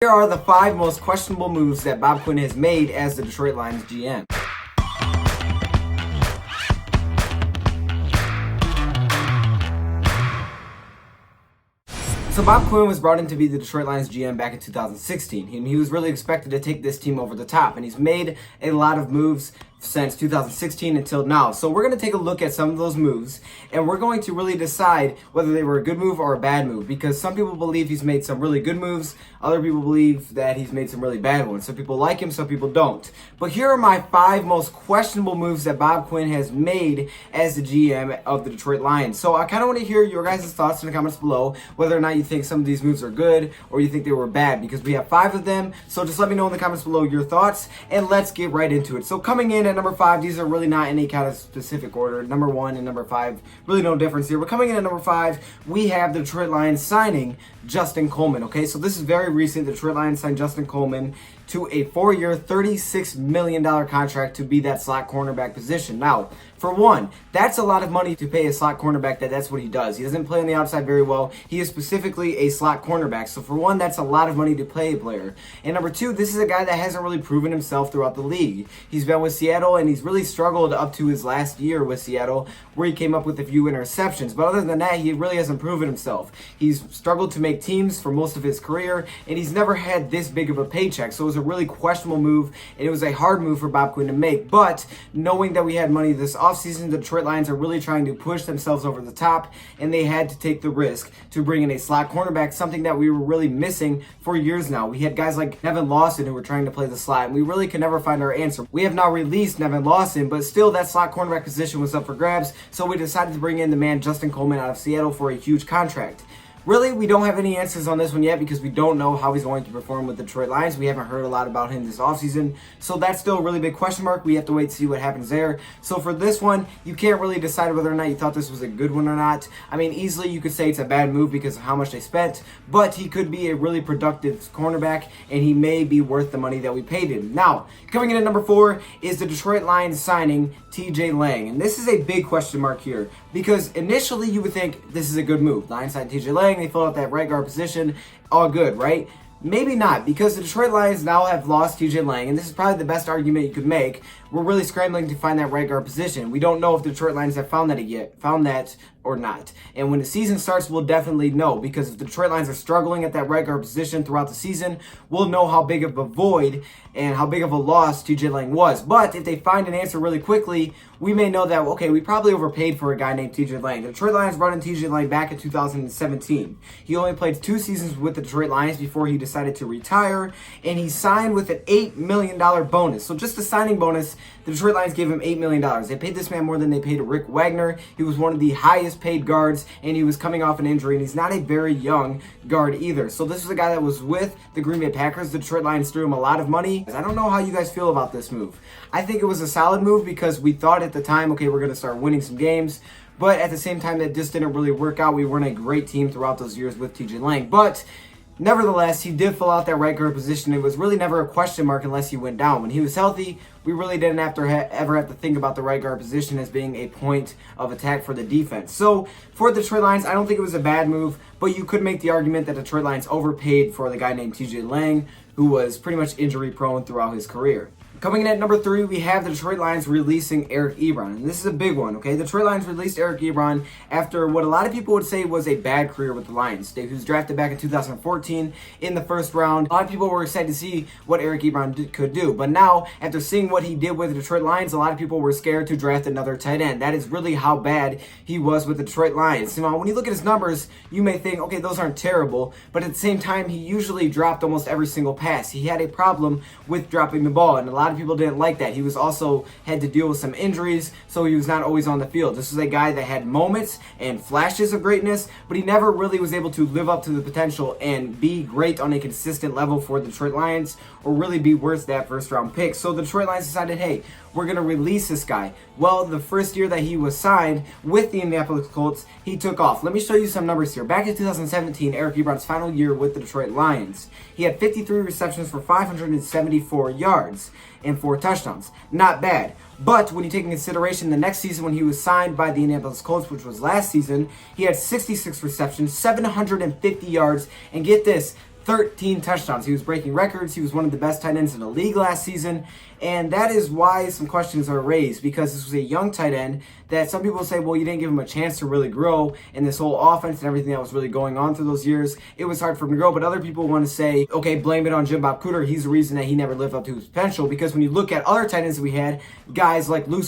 Here are the 5 most questionable moves that Bob Quinn has made as the Detroit Lions GM. So Bob Quinn was brought in to be the Detroit Lions GM back in 2016, and he was really expected to take this team over the top, and he's made a lot of moves since 2016 until now. So we're going to take a look at some of those moves, and we're going to really decide whether they were a good move or a bad move, because some people believe he's made some really good moves, other people believe that he's made some really bad ones. Some people like him, some people don't. But here are my 5 most questionable moves that Bob Quinn has made as the GM of the Detroit Lions. So I kind of want to hear your guys' thoughts in the comments below, whether or not you think some of these moves are good or you think they were bad, because we have 5 of them. So just let me know in the comments below your thoughts, and let's get right into it. So coming in at number 5, these are really not any kind of specific order. Number 1 and number 5, really no difference here. But coming in at number 5, we have the Detroit Lions signing Justin Coleman. Okay, so this is very recent. The Detroit Lions signed Justin Coleman to a 4-year, $36 million contract to be that slot cornerback position. Now, for one, that's a lot of money to pay a slot cornerback that's what he does. He doesn't play on the outside very well. He is specifically a slot cornerback. So for one, that's a lot of money to pay a player. And number 2, this is a guy that hasn't really proven himself throughout the league. He's been with Seattle, and he's really struggled up to his last year with Seattle, where he came up with a few interceptions. But other than that, he really hasn't proven himself. He's struggled to make teams for most of his career, and he's never had this big of a paycheck. So it was a really questionable move, and it was a hard move for Bob Quinn to make. But knowing that we had money this offseason, the Detroit Lions are really trying to push themselves over the top, and they had to take the risk to bring in a slot cornerback, something that we were really missing for years now. We had guys like Nevin Lawson who were trying to play the slot, and we really could never find our answer. We have now released Nevin Lawson, but still that slot cornerback position was up for grabs, so we decided to bring in the man Justin Coleman out of Seattle for a huge contract. Really, we don't have any answers on this one yet because we don't know how he's going to perform with the Detroit Lions. We haven't heard a lot about him this offseason, so that's still a really big question mark. We have to wait to see what happens there. So for this one, you can't really decide whether or not you thought this was a good one or not. I mean, easily you could say it's a bad move because of how much they spent, but he could be a really productive cornerback, and he may be worth the money that we paid him. Now, coming in at number 4 is the Detroit Lions signing TJ Lang, and this is a big question mark here because initially you would think this is a good move. Lions signed TJ Lang, they filled out that right guard position, all good, right? Maybe not, because the Detroit Lions now have lost TJ Lang, and this is probably the best argument you could make. We're really scrambling to find that right guard position. We don't know if the Detroit Lions have found that or not. And when the season starts, we'll definitely know, because if the Detroit Lions are struggling at that right guard position throughout the season, we'll know how big of a void and how big of a loss TJ Lang was. But if they find an answer really quickly, we may know that, okay, we probably overpaid for a guy named TJ Lang. The Detroit Lions brought in TJ Lang back in 2017. He only played 2 seasons with the Detroit Lions before he decided to retire, and he signed with an $8 million bonus. So just the signing bonus, the Detroit Lions gave him $8 million. They paid this man more than they paid Rick Wagner. He was one of the highest paid guards, and he was coming off an injury, and he's not a very young guard either. So this was a guy that was with the Green Bay Packers. The Detroit Lions threw him a lot of money. I don't know how you guys feel about this move. I think it was a solid move because we thought at the time, okay, we're going to start winning some games. But at the same time, that just didn't really work out. We weren't a great team throughout those years with TJ Lang. But nevertheless, he did fill out that right guard position. It was really never a question mark unless he went down. When he was healthy, we really didn't have to ever have to think about the right guard position as being a point of attack for the defense. So for the Detroit Lions, I don't think it was a bad move, but you could make the argument that the Detroit Lions overpaid for the guy named TJ Lang, who was pretty much injury prone throughout his career. Coming in at number 3, we have the Detroit Lions releasing Eric Ebron. And this is a big one, okay? The Detroit Lions released Eric Ebron after what a lot of people would say was a bad career with the Lions. He was drafted back in 2014 in the first round. A lot of people were excited to see what Eric Ebron could do. But now, after seeing what he did with the Detroit Lions, a lot of people were scared to draft another tight end. That is really how bad he was with the Detroit Lions. You know, when you look at his numbers, you may think, okay, those aren't terrible. But at the same time, he usually dropped almost every single pass. He had a problem with dropping the ball, and a lot of people didn't like that. He was also had to deal with some injuries, so he was not always on the field. This was a guy that had moments and flashes of greatness, but he never really was able to live up to the potential and be great on a consistent level for the Detroit Lions, or really be worth that first round pick. So the Detroit Lions decided, hey, we're going to release this guy. Well, the first year that he was signed with the Indianapolis Colts, he took off. Let me show you some numbers here. Back in 2017, Eric Ebron's final year with the Detroit Lions, he had 53 receptions for 574 yards and 4 touchdowns. Not bad. But when you take in consideration the next season when he was signed by the Indianapolis Colts, which was last season, he had 66 receptions, 750 yards, and get this, 13 touchdowns. He was breaking records. He was one of the best tight ends in the league last season. And that is why some questions are raised, because this was a young tight end that some people say, well, you didn't give him a chance to really grow in this whole offense and everything that was really going on through those years. It was hard for him to grow. But other people want to say, okay, blame it on Jim Bob Cooter. He's the reason that he never lived up to his potential. Because when you look at other tight ends that we had, guys like Luke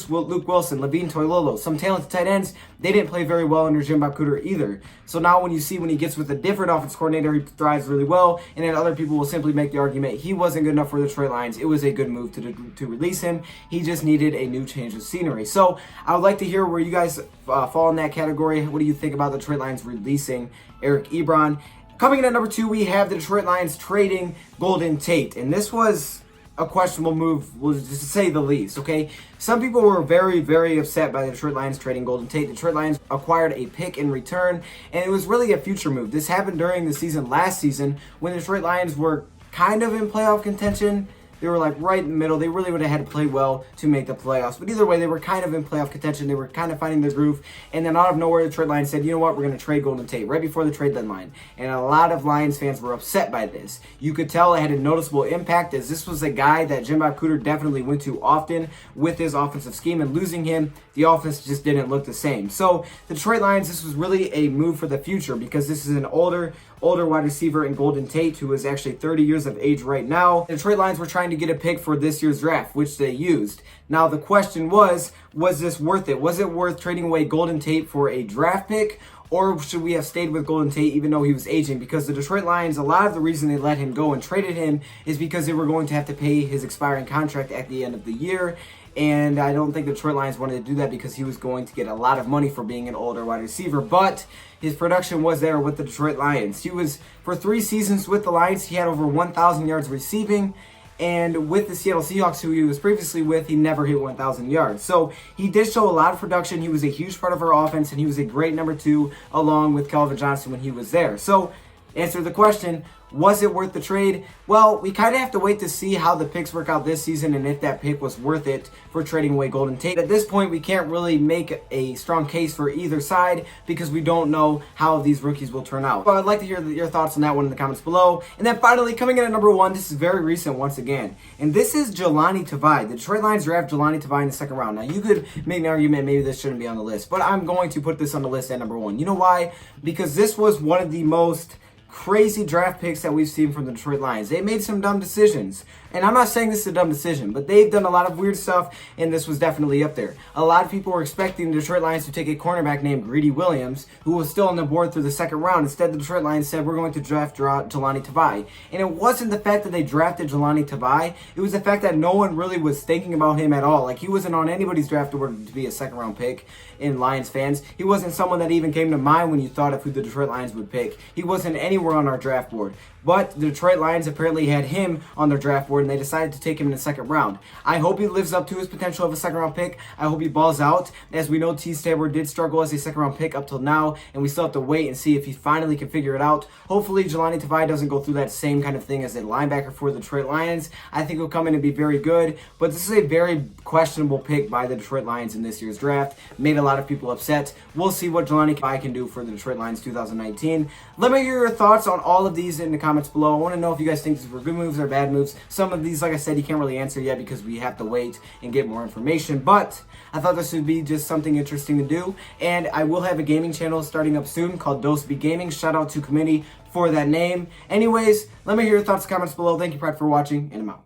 Wilson, Levine Toilolo, some talented tight ends, they didn't play very well under Jim Bob Cooter either. So now when you see when he gets with a different offense coordinator, he thrives really well. And then other people will simply make the argument he wasn't good enough for the Detroit Lions. It was a good move to release him. He just needed a new change of scenery. So I would like to hear where you guys fall in that category. What do you think about the Detroit Lions releasing Eric Ebron? Coming in at number 2, we have the Detroit Lions trading Golden Tate. And this was a questionable move, to say the least, okay? Some people were very, very upset by the Detroit Lions trading Golden Tate. The Detroit Lions acquired a pick in return, and it was really a future move. This happened during the season last season when the Detroit Lions were kind of in playoff contention. They were like right in the middle. They really would have had to play well to make the playoffs. But either way, they were kind of in playoff contention. They were kind of finding their groove. And then out of nowhere, the Detroit Lions said, you know what, we're going to trade Golden Tate right before the trade deadline. And a lot of Lions fans were upset by this. You could tell it had a noticeable impact, as this was a guy that Jim Bob Cooter definitely went to often with his offensive scheme. And losing him, the offense just didn't look the same. So the Detroit Lions, this was really a move for the future, because this is an older wide receiver in Golden Tate, who is actually 30 years of age right now. The Detroit Lions were trying to get a pick for this year's draft, which they used. Now the question was this worth it? Was it worth trading away Golden Tate for a draft pick? Or should we have stayed with Golden Tate even though he was aging? Because the Detroit Lions, a lot of the reason they let him go and traded him is because they were going to have to pay his expiring contract at the end of the year. And I don't think the Detroit Lions wanted to do that, because he was going to get a lot of money for being an older wide receiver. But his production was there with the Detroit Lions. He was, for 3 seasons with the Lions, he had over 1,000 yards receiving. And with the Seattle Seahawks, who he was previously with, he never hit 1,000 yards. So he did show a lot of production. He was a huge part of our offense, and he was a great number 2 along with Calvin Johnson when he was there. So answer the question, was it worth the trade? Well, we kind of have to wait to see how the picks work out this season and if that pick was worth it for trading away Golden Tate. At this point, we can't really make a strong case for either side, because we don't know how these rookies will turn out. But I'd like to hear your thoughts on that one in the comments below. And then finally, coming in at number 1, this is very recent once again. And this is Jelani Terrell. The Detroit Lions draft Jelani Terrell in the 2nd round. Now, you could make an argument maybe this shouldn't be on the list, but I'm going to put this on the list at number 1. You know why? Because this was one of the most crazy draft picks that we've seen from the Detroit Lions. They made some dumb decisions. And I'm not saying this is a dumb decision, but they've done a lot of weird stuff, and this was definitely up there. A lot of people were expecting the Detroit Lions to take a cornerback named Greedy Williams, who was still on the board through the 2nd round. Instead, the Detroit Lions said, we're going to draft Jelani Terrell. And it wasn't the fact that they drafted Jelani Terrell. It was the fact that no one really was thinking about him at all. Like, he wasn't on anybody's draft order to be a 2nd round pick in Lions fans. He wasn't someone that even came to mind when you thought of who the Detroit Lions would pick. He wasn't anywhere on our draft board. But the Detroit Lions apparently had him on their draft board, and they decided to take him in the 2nd round. I hope he lives up to his potential of a 2nd round pick. I hope he balls out. As we know, Tate did struggle as a 2nd round pick up till now, and we still have to wait and see if he finally can figure it out. Hopefully, Jelani Terrell doesn't go through that same kind of thing as a linebacker for the Detroit Lions. I think he'll come in and be very good, but this is a very questionable pick by the Detroit Lions in this year's draft. Made a lot of people upset. We'll see what Jelani Terrell can do for the Detroit Lions 2019. Let me hear your thoughts on all of these in the comments below. I want to know if you guys think these were good moves or bad moves. Some of these, like I said, you can't really answer yet because we have to wait and get more information. But I thought this would be just something interesting to do. And I will have a gaming channel starting up soon called DoseOfDion Gaming. Shout out to Committee for that name. Anyways, let me hear your thoughts in the comments below. Thank you, Pride, for watching, and I'm out.